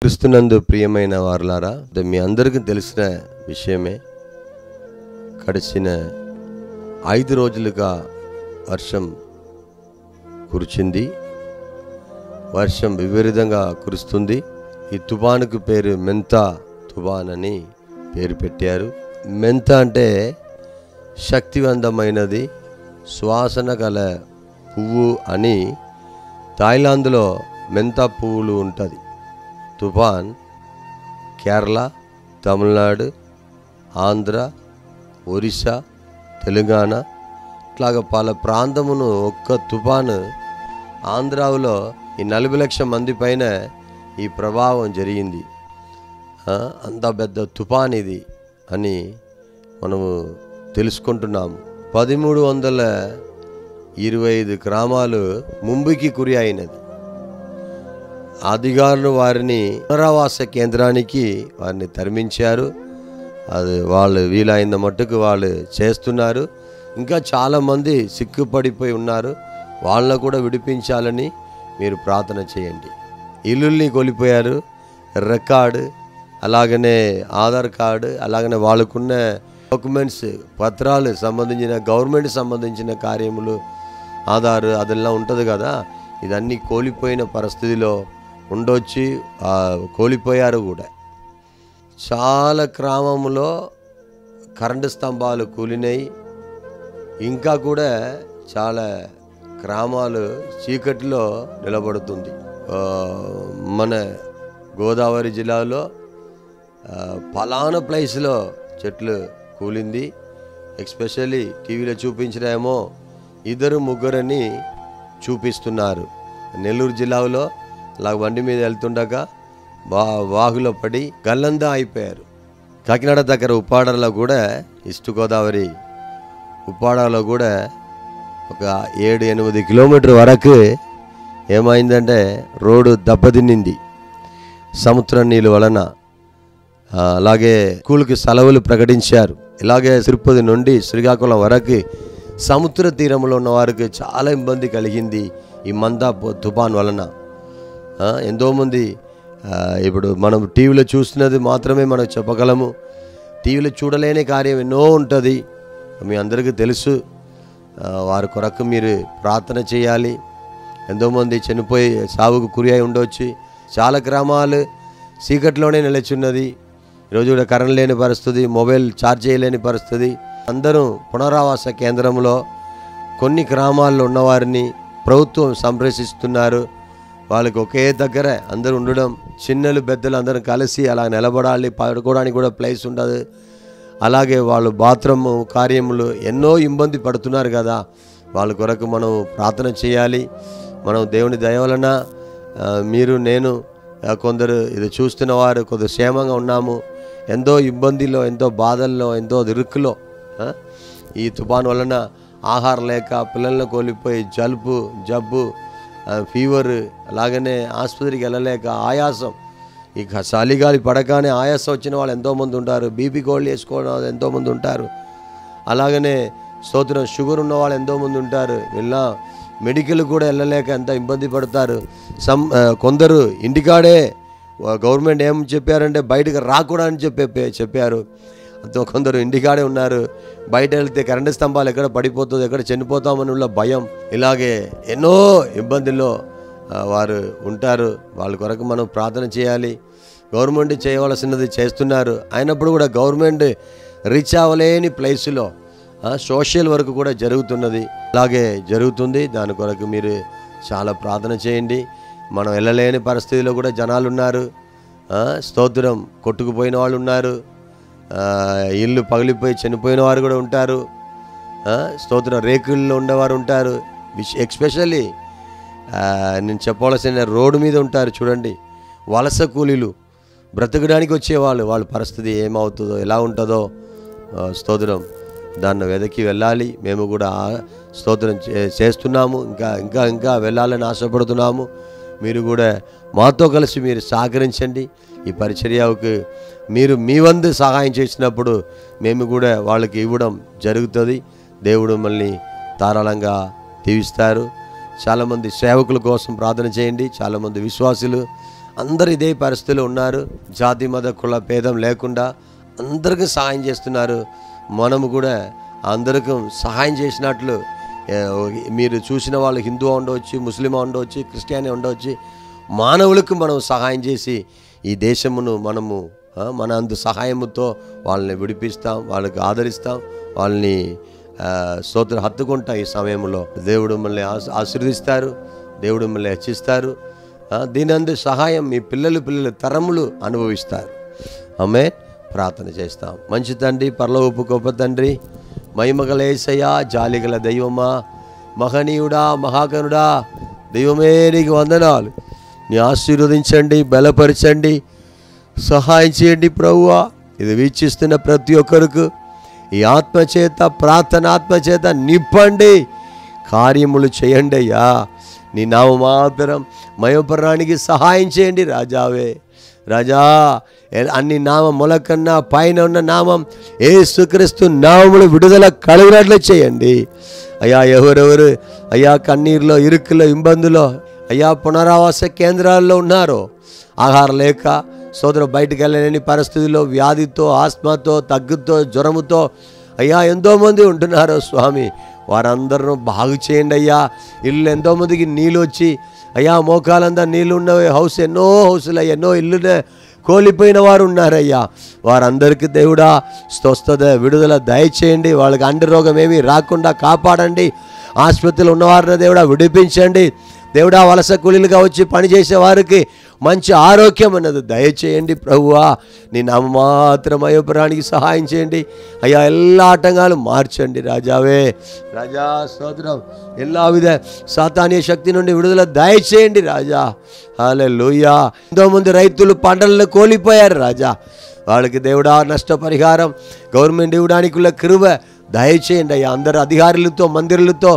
క్రీస్తునందు ప్రియమైన వారలారా, మీ అందరికీ తెలిసిన విషయమే. గడిచిన 5 రోజులుగా వర్షం కురిచింది. వర్షం విపరీతంగా కురుస్తుంది. ఈ తుఫానుకు పేరు మెంతా తుఫాన్ అని పేరు పెట్టారు. మెంతా అంటే శక్తివంతమైనది, సువాసన గల పువ్వు అని. థాయిలాండ్లో మెంతా పువ్వులు ఉంటుంది. తుఫాన్ కేరళ, తమిళనాడు, ఆంధ్ర, ఒరిస్సా, తెలంగాణ ఇట్లాగ పలు ప్రాంతమును ఒక్క తుఫాను ఆంధ్రాలో ఈ 40 లక్షల మంది పైన ఈ ప్రభావం జరిగింది. అంత పెద్ద తుఫాన్ ఇది అని మనము తెలుసుకుంటున్నాము. 1325 గ్రామాలు ముంబైకి గురి అయినది. అధికారులు వారిని పునరావాస కేంద్రానికి వారిని తరలించారు. అది వాళ్ళు వీలైన మట్టుకు వాళ్ళు చేస్తున్నారు. ఇంకా చాలామంది సిక్కుపడిపోయి ఉన్నారు. వాళ్ళను కూడా విడిపించాలని మీరు ప్రార్థన చేయండి. ఇల్లుల్ని కోల్పోయారు. రికార్డు, అలాగనే ఆధార్ కార్డు, అలాగనే వాళ్ళకున్న డాక్యుమెంట్స్, పత్రాలు సంబంధించిన గవర్నమెంట్ సంబంధించిన కార్యములు, ఆధార్ అదెல்லாம் ఉంటుంది కదా, ఇదన్నీ కోల్పోయిన పరిస్థితిలో ఉండొచ్చి కోల్పోయారు కూడా. చాలా గ్రామంలో కరెంటు స్తంభాలు కూలినాయి. ఇంకా కూడా చాలా గ్రామాలు చీకటిలో నిలబడుతుంది. మన గోదావరి జిల్లాలో పలానా ప్లేస్లో చెట్లు కూలింది. ఎస్పెషల్లీ టీవీలో చూపించడేమో 2-3 చూపిస్తున్నారు. నెల్లూరు జిల్లాలో అలా బండి మీద వెళ్తుండగా వాగులో పడి గల్లందా అయిపోయారు. కాకినాడ దగ్గర ఉప్పాడలో కూడా, ఈస్ట్ గోదావరి ఉప్పాడలో కూడా ఒక 7-8 కిలోమీటర్ వరకు ఏమైందంటే రోడ్డు దెబ్బతిన్నింది సముద్రం నీళ్ళు వలన. అలాగే స్కూల్కి సెలవులు ప్రకటించారు. ఇలాగే తిరుపతి నుండి శ్రీకాకుళం వరకు సముద్ర తీరంలో ఉన్న వారికి చాలా ఇబ్బంది కలిగింది ఈ మెంతా తుఫాన్ వలన. ఎంతోమంది ఇప్పుడు మనం టీవీలో చూస్తున్నది మాత్రమే మనం చెప్పగలము. టీవీలో చూడలేని కార్యం ఎన్నో ఉంటుంది, మీ అందరికీ తెలుసు. వారి కొరకు మీరు ప్రార్థన చేయాలి. ఎంతోమంది చనిపోయి సావుకు గురి అయి ఉండవచ్చు. చాలా గ్రామాలు చీకట్లోనే నిలిచున్నది. ఈరోజు కూడా కరెంట్ లేని పరిస్థితి, మొబైల్ ఛార్జ్ చేయలేని పరిస్థితి. అందరూ పునరావాస కేంద్రంలో కొన్ని గ్రామాల్లో ఉన్నవారిని ప్రభుత్వం సంరక్షిస్తున్నారు. వాళ్ళకి ఒకే దగ్గర అందరూ ఉండడం, చిన్నలు పెద్దలు అందరం కలిసి అలా నిలబడాలి. పడుకోవడానికి కూడా ప్లేస్ ఉండదు. అలాగే వాళ్ళు బాత్రూమ్ కార్యములు ఎన్నో ఇబ్బంది పడుతున్నారు కదా, వాళ్ళ కొరకు మనం ప్రార్థన చేయాలి. మనం దేవుని దయ వలన మీరు, నేను, కొందరు ఇది చూస్తున్న వారు కొందరు క్షేమంగా ఉన్నాము. ఎంతో ఇబ్బందిలో, ఎంతో బాధల్లో, ఎంతో ఇరుకులో ఈ తుఫాన్ వలన ఆహారం లేక పిల్లలను కోల్పోయి జబ్బు, ఫీవర్, అలాగనే ఆసుపత్రికి వెళ్ళలేక ఆయాసం, ఇక చలిగాలి పడగానే ఆయాసం వచ్చిన వాళ్ళు ఎంతోమంది ఉంటారు. బీపీ గోల్డ్ వేసుకోవడం ఎంతోమంది ఉంటారు. అలాగనే స్తోత్రం షుగర్ ఉన్న వాళ్ళు ఎంతోమంది ఉంటారు. ఇలా మెడికల్ కూడా వెళ్ళలేక ఎంత ఇబ్బంది పడతారు. కొందరు ఇంటికాడే గవర్నమెంట్ ఏం చెప్పారంటే బయటకు రాకూడదని చెప్పారు. కొందరు ఇంటికాడే ఉన్నారు. బయట వెళ్తే కరెంటు స్తంభాలు ఎక్కడ పడిపోతుందో, ఎక్కడ చనిపోతామని ఉన్న భయం. ఇలాగే ఎన్నో ఇబ్బందుల్లో వారు ఉంటారు. వాళ్ళ కొరకు మనం ప్రార్థన చేయాలి. గవర్నమెంట్ చేయవలసినది చేస్తున్నారు. అయినప్పుడు కూడా గవర్నమెంట్ రీచ్ అవ్వలేని ప్లేసులో సోషల్ వర్క్ కూడా జరుగుతున్నది. అలాగే జరుగుతుంది. దాని కొరకు మీరు చాలా ప్రార్థన చేయండి. మనం వెళ్ళలేని పరిస్థితిలో కూడా జనాలు ఉన్నారు. స్తోత్రం, కొట్టుకుపోయిన వాళ్ళు ఉన్నారు. ఇల్లు పగిలిపోయి చనిపోయిన వారు కూడా ఉంటారు. స్తోత్రం, రేకుల్లో ఉండేవారు ఉంటారు. ఎస్పెషల్లీ నేను చెప్పవలసిన రోడ్డు మీద ఉంటారు చూడండి, వలస కూలీలు, బ్రతకడానికి వచ్చేవాళ్ళు. వాళ్ళ పరిస్థితి ఏమవుతుందో, ఎలా ఉంటుందో స్తోత్రం, దాన్ని వెదకి వెళ్ళాలి. మేము కూడా స్తోత్రం చేస్తున్నాము. ఇంకా వెళ్ళాలని ఆశపడుతున్నాము. మీరు కూడా మాతో కలిసి మీరు సహకరించండి. ఈ పరిచర్యకు మీరు మీ వంతు సహాయం చేసినప్పుడు మేము కూడా వాళ్ళకి ఇవ్వడం జరుగుతుంది. దేవుడు మళ్ళీ ధారాళంగా దీవిస్తారు. చాలామంది సేవకుల కోసం ప్రార్థన చేయండి. చాలామంది విశ్వాసులు అందరు ఇదే పరిస్థితిలో ఉన్నారు. జాతి మత కుల భేదం లేకుండా అందరికీ సహాయం చేస్తున్నారు. మనము కూడా అందరికీ సహాయం చేసినట్లు మీరు చూసిన వాళ్ళు హిందూ ఉండవచ్చు, ముస్లిం ఉండవచ్చు, క్రిస్టియన్ ఉండవచ్చు, మానవులకు మనం సహాయం చేసి ఈ దేశమును మనము మన అందు సహాయముతో వాళ్ళని విడిపిస్తాం, వాళ్ళకి ఆదరిస్తాం, వాళ్ళని స్తోత్రం హత్తుకుంటాం. ఈ సమయంలో దేవుడు మిమ్మల్ని ఆశీర్వదిస్తారు, దేవుడు మిమ్మల్ని హెచ్చిస్తారు. దీని అందు సహాయం మీ పిల్లలు తరములు అనుభవిస్తారు. ఆమేన్. ప్రార్థన చేస్తాం. మంచి తండ్రి, పరలోకపు గొప్ప తండ్రి, మహిమగల యేసయ్యా, జాలిగల దైవమా, మహనీయుడా, మహాగణుడా, దైవమే నీకు వందనాలు. నీ ఆశీర్వదించండి, బలపరచండి, సహాయం చేయండి ప్రభువా. ఇది వీక్షిస్తున్న ప్రతి ఒక్కరికి ఈ ఆత్మచేత, ప్రార్థన ఆత్మచేత నింపండి, కార్యములు చేయండి అయ్యా. నీ నామం మాత్రం మయోపరానికి సహాయం చేయండి రాజావే. రాజా, అన్ని నామం మొలకన్నా పైన ఉన్న నామం యేసుక్రీస్తు నామములు విడుదల కలుగునట్లు చేయండి అయ్యా. ఎవరెవరు అయ్యా కన్నీరులో, ఇరుకులో, ఇబ్బందులో అయ్యా పునరావాస కేంద్రాల్లో ఉన్నారో, ఆహారం లేక సోదరు బయటకు వెళ్ళలేని పరిస్థితుల్లో, వ్యాధితో, ఆస్మాతో, దగ్గుతో, జ్వరముతో అయ్యా ఎంతోమంది ఉంటున్నారో స్వామి, వారందరూ బాగు చేయండి అయ్యా. ఇల్లు ఎంతోమందికి నీళ్ళు వచ్చి అయ్యా మోకాలంతా నీళ్ళు ఉన్నవి, ఎన్నో హౌసులు ఎన్నో ఇల్లునే కోల్పోయిన వారు ఉన్నారయ్యా. వారందరికీ దేవుడా స్వస్థత, విడుదల దయచేయండి. వాళ్ళకి అంటు రోగం ఏమీ రాకుండా కాపాడండి. ఆసుపత్రిలో ఉన్నవారిని దేవుడా విడిపించండి. దేవుడా వలస కూలీలుగా వచ్చి పనిచేసే వారికి మంచి ఆరోగ్యం అన్నది దయచేయండి ప్రభువా. నీ నామ మాత్రం అయోపురానికి సహాయం చేయండి అయ్యా. എല്ലാ ఆటంకాలు మార్చండి రాజావే. రాజా స్తోత్రం. എല്ലാ విధ సాతానీయ శక్తి నుండి విడుదల దయచేయండి రాజా. హల్లెలూయా. ఎంతోమంది రైతులు పంటలను కోల్పోయారు రాజా. వాళ్ళకి దేవుడా నష్టపరిహారం గవర్నమెంట్ ఇవ్వడానికి కృప దయచేయండి అయ్యా. అందరు అధికారులతో, మంత్రులతో,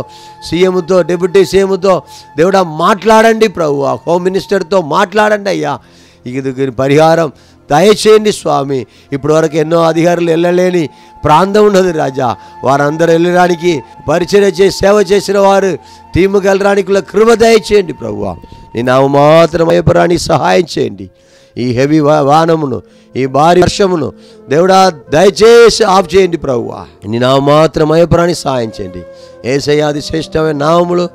సీఎంతో, డిప్యూటీ సీఎంతో దేవుడా మాట్లాడండి ప్రభువా. హోమ్ మినిస్టర్తో మాట్లాడండి అయ్యా. ఇది పరిహారం దయచేయండి స్వామి. ఇప్పటి వరకు ఎన్నో అధికారులు వెళ్ళలేని ప్రాంతం ఉన్నది రాజా. వారందరూ వెళ్ళడానికి పరిచర్య చేసి సేవ చేసిన వారు టీముకి వెళ్ళడానికి కృప దయచేయండి ప్రభువా. నీ నామ మాత్రం అయ్యపరానికి సహాయం చేయండి. ఈ హెవీ వానమును, ఈ భారీ వర్షమును దేవుడా దయచేసి ఆఫ్ చేయండి ప్రభువా. నీ నామ మాత్రం అయ్యపరానికి సహాయం చేయండి. యేసయ్యాది శ్రేష్టమైన నామములు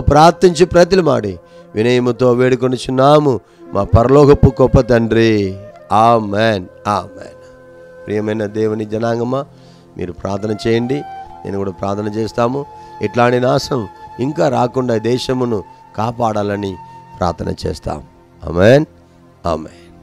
ప్రార్థించి ప్రతిమాడి వినయముతో వేడుకొనుచున్నాము మా పరలోకపు గొప్ప తండ్రి. ఆమేన్, ఆమేన్. ప్రియమైన దేవుని జనాంగమా, మీరు ప్రార్థన చేయండి, నేను కూడా ప్రార్థన చేస్తాము. ఇట్లాంటి నాశనం ఇంకా రాకుండా దేశమును కాపాడాలని ప్రార్థన చేస్తాం. ఆమేన్, ఆమేన్.